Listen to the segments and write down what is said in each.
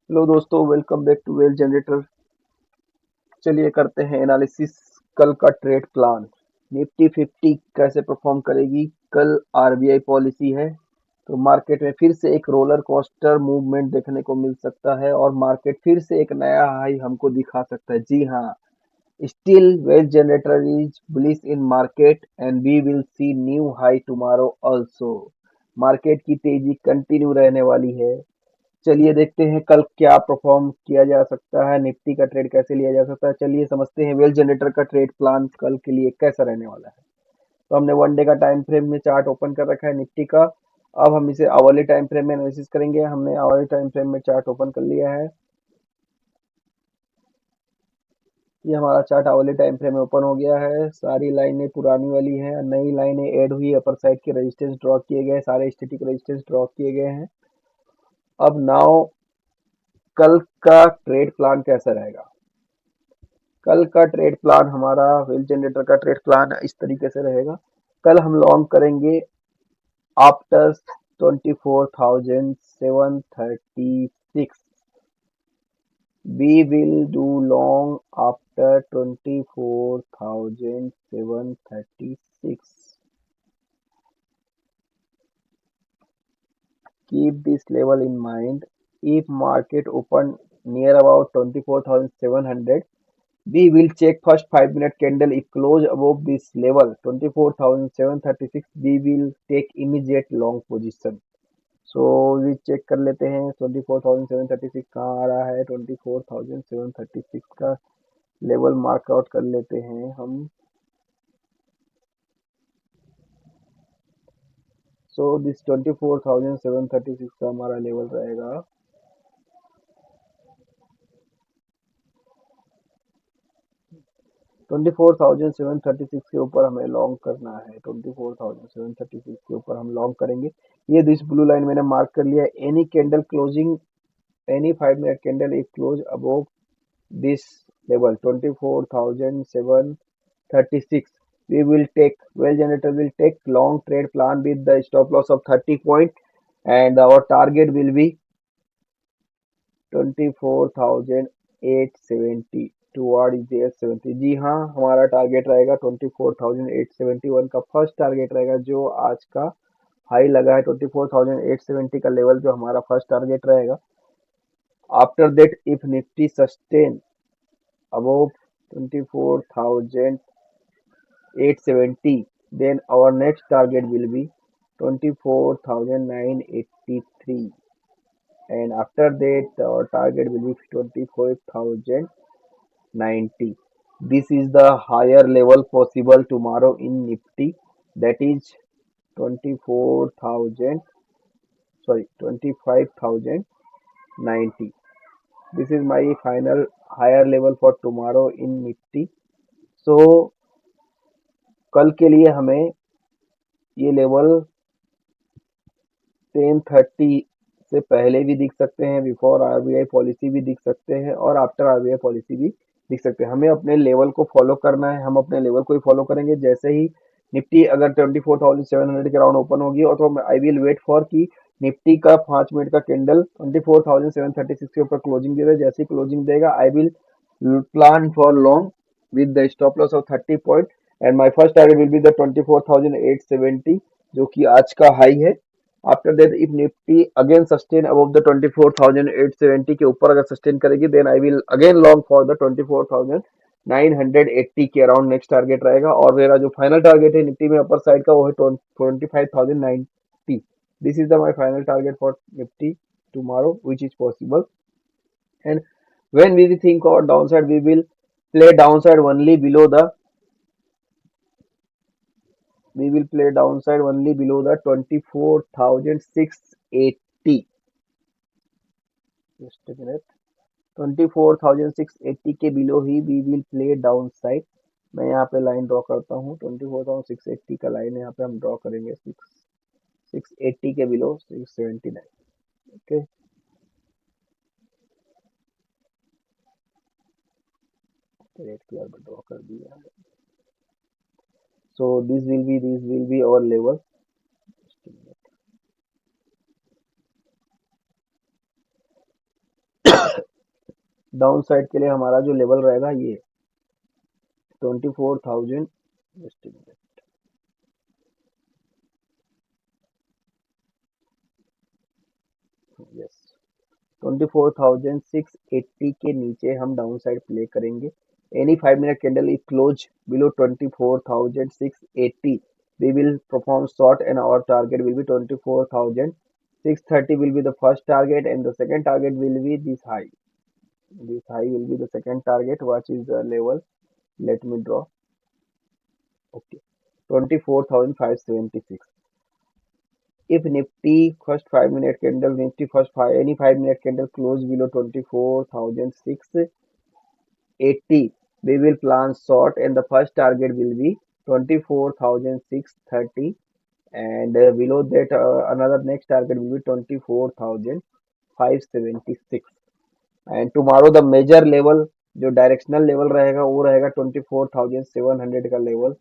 Hello दोस्तों, welcome back to Well Generator. चलिए करते हैं एनालिसिस। कल का ट्रेड प्लान। निफ्टी 50 कैसे परफॉर्म करेगी? कल आरबीआई पॉलिसी है, तो मार्केट में फिर से एक रोलर कोस्टर मूवमेंट देखने को मिल सकता है और मार्केट फिर से एक नया हाई हमको दिखा सकता है। जी हाँ, still Well Generator is bullish in market and we will see new high tomorrow also. Market की तेजी कंटिन्यू रहने वाली है। चलिए देखते हैं कल क्या परफॉर्म किया जा सकता है, निफ्टी का ट्रेड कैसे लिया जा सकता है। चलिए समझते हैं वेल जनरेटर का ट्रेड प्लान कल के लिए कैसा रहने वाला है। तो हमने वन डे का टाइम फ्रेम में चार्ट ओपन कर रखा है निफ्टी का। अब हम इसे आवरली टाइम फ्रेम में एनालिसिस करेंगे। हमने आवरली टाइम फ्रेम में चार्ट ओपन कर लिया है। ये हमारा चार्ट आवरली टाइम फ्रेम में ओपन हो गया है। सारी लाइनें पुरानी वाली हैं, नई लाइनें ऐड हुई, अपर साइड के रेजिस्टेंस ड्रॉ किए गए, सारे स्टैटिक रेजिस्टेंस ड्रॉ किए गए हैं। अब नाउ कल का ट्रेड प्लान कैसा रहेगा? कल का ट्रेड प्लान हमारा वेल जनरेटर का ट्रेड प्लान इस तरीके से रहेगा। कल हम लॉन्ग करेंगे after 24,736। we will do long after 24,736. Keep this level in mind. If market open near about 24,700, we will check first 5 minute candle. If close above this level 24,736, we will take immediate long position. So we check कर लेते हैं 24,736 कहाँ आ रहा है। 24,736 का level mark out कर लेते हैं हम। सो दिस 24,736 का हमारा लेवल रहेगा। 24,736 के ऊपर हमें लॉन्ग करना है। 24,736 के ऊपर हम लॉन्ग करेंगे। ये दिस ब्लू लाइन मैंने मार्क कर लिया है। Any candle closing, any 5 minute candle if close above this level 24,736, we will take, well generator will take long trade plan with the stop loss of 30 point and our target will be 24,870 toward is 70। जी हाँ, हमारा target रहेगा 24,871 का first target रहेगा, जो आज का high लगा है 24,870 का लेवल जो हमारा फर्स्ट टारगेट रहेगा। After that if Nifty sustain above 24,870, then our next target will be 24,983, and after that our target will be 24,090. This is the higher level possible tomorrow in Nifty, that is 24,000, sorry, 25,090. This is my final higher level for tomorrow in Nifty. So कल के लिए हमें ये level 10:30 से पहले भी दिख सकते हैं, बिफोर आरबीआई पॉलिसी भी दिख सकते हैं और आफ्टर आरबीआई पॉलिसी भी दिख सकते हैं। हमें अपने लेवल को फॉलो करना है, हम अपने लेवल को ही फॉलो करेंगे। जैसे ही निफ्टी अगर 24,700 के राउंड ओपन होगी और तो आई विल वेट फॉर कि निफ्टी का 5 मिनट का कैंडल 24,736 के ऊपर क्लोजिंग दे दे। जैसे ही क्लोजिंग देगा I will plan for long with the stop loss of 30 point, and my first target will be the 24,870 जो कि आज का हाई है। After that if Nifty again sustain above the 24,870 के ऊपर अगर सस्टेन करेगी, then I will again long for the 24,980 के अराउंड नेक्स्ट टारगेट रहेगा। और मेरा जो फाइनल टारगेट है निफ्टी में अपर साइड का वो है 25,090। This is the my final target for Nifty tomorrow which is possible, and when we think about downside we will play downside only below the, we will play downside only below the 24,680। just a minute, 24,680 के below ही we will play down side. मैं यहाँ पे line draw करता हूँ। 24,680 का line यहाँ पे हम ड्रॉ करेंगे। 680 के बिलो 679। ओके, रेड कलर में ड्रॉ कर दिया है। So this will be our level. Down side के लिए हमारा जो लेवल रहेगा ये 24,000, यस 24,680 के नीचे हम डाउन साइड प्ले करेंगे। Any 5 minute candle if close below 24,680 we will perform short and our target will be 24,630 will be the first target and the second target will be this high. This high will be the second target. What is the level? Let me draw. Okay, 24,576. If Nifty first 5 minute candle, Nifty first five any 5 minute candle close below 24,680, we will plan short and the first target will be 24,630 and below that another next target will be 24,576 and tomorrow the major level जो directional level रहेगा वो रहेगा 24,700 का level.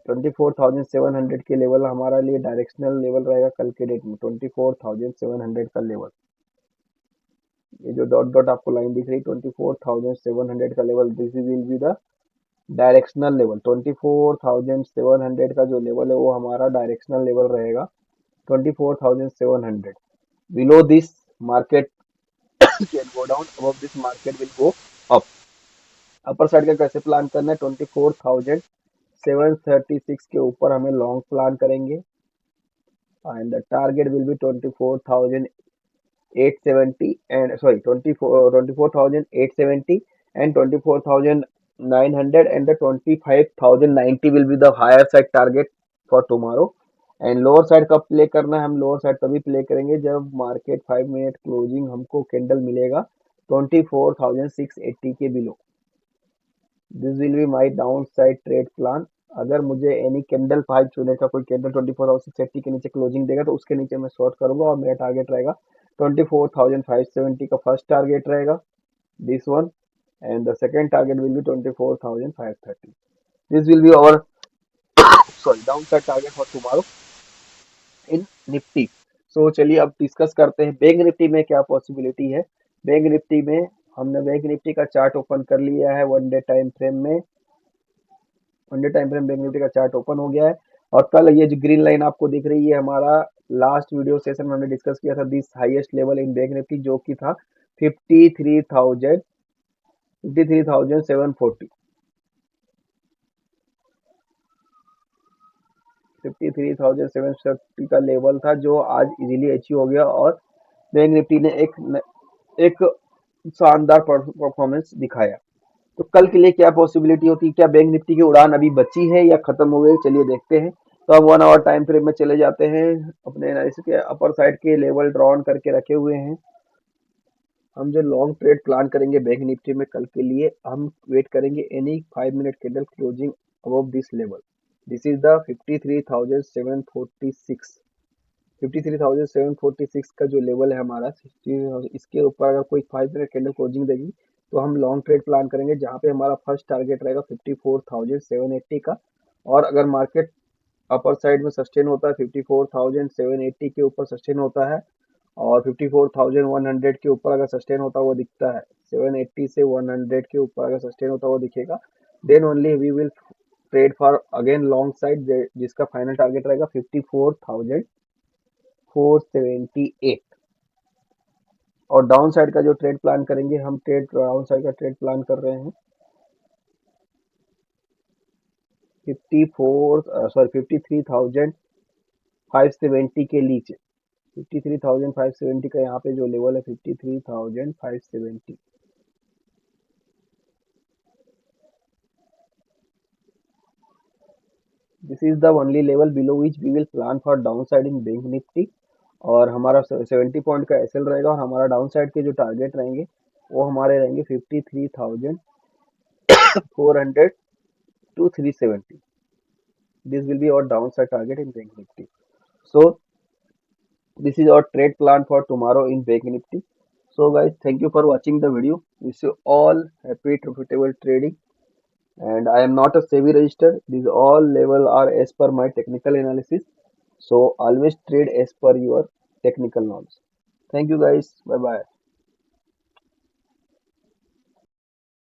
24,700 के level हमारा लिए directional level रहेगा कल के डेट में 24,700 का लेवल। ये जो डॉट डॉट आपको लाइन दिख रही 24,700 का level, this will be the directional level. 24,700 का जो लेवल है वो हमारा डायरेक्शनल लेवल रहेगा 24,700। Below this market can go down, above this market will go up. Upper side का कैसे प्लान करना है? 24,736 के ऊपर हमें लॉन्ग प्लान करेंगे and the target will B 24,870 and sorry 24,870 and 24,900 and the 25,090 will be the higher side target for tomorrow। And lower side कब play करना है? हम लोअर साइड तभी प्ले करेंगे जब मार्केट 5 मिनट क्लोजिंग हमको कैंडल मिलेगा 24,680 के below. This will be my down side trade plan. अगर मुझे एनी कैंडल 5 मिनट का कोई कैंडल 24,680 के नीचे क्लोजिंग देगा तो उसके नीचे मैं शॉर्ट करूंगा और मेरा टारगेट रहेगा 24,570 का फर्स्ट टारगेट रहेगा this one and the second target will be 24,530। This will be our sorry down side target for tomorrow in Nifty. So चलिए अब डिस्कस करते हैं बैंक निफ्टी में क्या पॉसिबिलिटी है। बैंक निफ्टी में हमने बैंक निफ्टी का चार्ट ओपन कर लिया है वन डे टाइम फ्रेम में। One day time frame bank Nifty का चार्ट ओपन हो गया है और कल ये जो ग्रीन लाइन आपको दिख रही है हमारा लास्ट वीडियो सेशन में हमने डिस्कस किया था this highest level in bank Nifty जो कि था 53,740 53,740 का लेवल था जो आज इजीली अचीव हो गया और बैंक निफ्टी ने एक शानदार परफॉर्मेंस दिखाया। तो कल के लिए क्या पॉसिबिलिटी होती है? क्या बैंक निफ्टी की उड़ान अभी बची है या खत्म हो गई? चलिए देखते हैं। तो अब 1 आवर टाइम फ्रेम में चले जाते हैं। अपने एनालिसिस के अपर साइड के लेवल ड्रॉन करके रखे हुए हैं। हम जो लॉन्ग ट्रेड प्लान करेंगे बैंक निफ्टी में कल के लिए हम वेट करेंगे any 5 minute candle closing above this level. This is the 53,746। 53,746 का जो लेवल है हमारा इसके ऊपर अगर कोई 5 मिनट कैंडल क्लोजिंग देगी तो हम लॉन्ग ट्रेड प्लान करेंगे जहां पे हमारा फर्स्ट टारगेट रहेगा 54,780 का। और अगर मार्केट अपर साइड में सस्टेन होता है 54,780 के ऊपर सस्टेन होता है और 54,100 के ऊपर अगर सस्टेन होता हुआ दिखता है 780 से 100 के ऊपर अगर सस्टेन होता हुआ दिखेगा then only we will trade for again long side जिसका फाइनल टारगेट रहेगा 54,478। और डाउन साइड का जो ट्रेड प्लान करेंगे हम ट्रेड डाउन साइड का ट्रेड प्लान कर रहे हैं 53,570 के नीचे। 53,570 का यहाँ पे जो लेवल है 53,570। This is the only level below which we will plan for down side in bank Nifty. और हमारा 70 पॉइंट का एसएल रहेगा और हमारा डाउन साइड के जो टारगेट रहेंगे वो हमारे रहेंगे 53,400 to 370। This will be our downside target in Bank Nifty. So this is our trade plan for tomorrow in Bank Nifty. So guys, thank you for watching the video. Wish you all happy profitable trading. And I am not a SEBI register. These all level are as per my technical analysis. So always trade as per your technical knowledge. Thank you guys. Bye bye.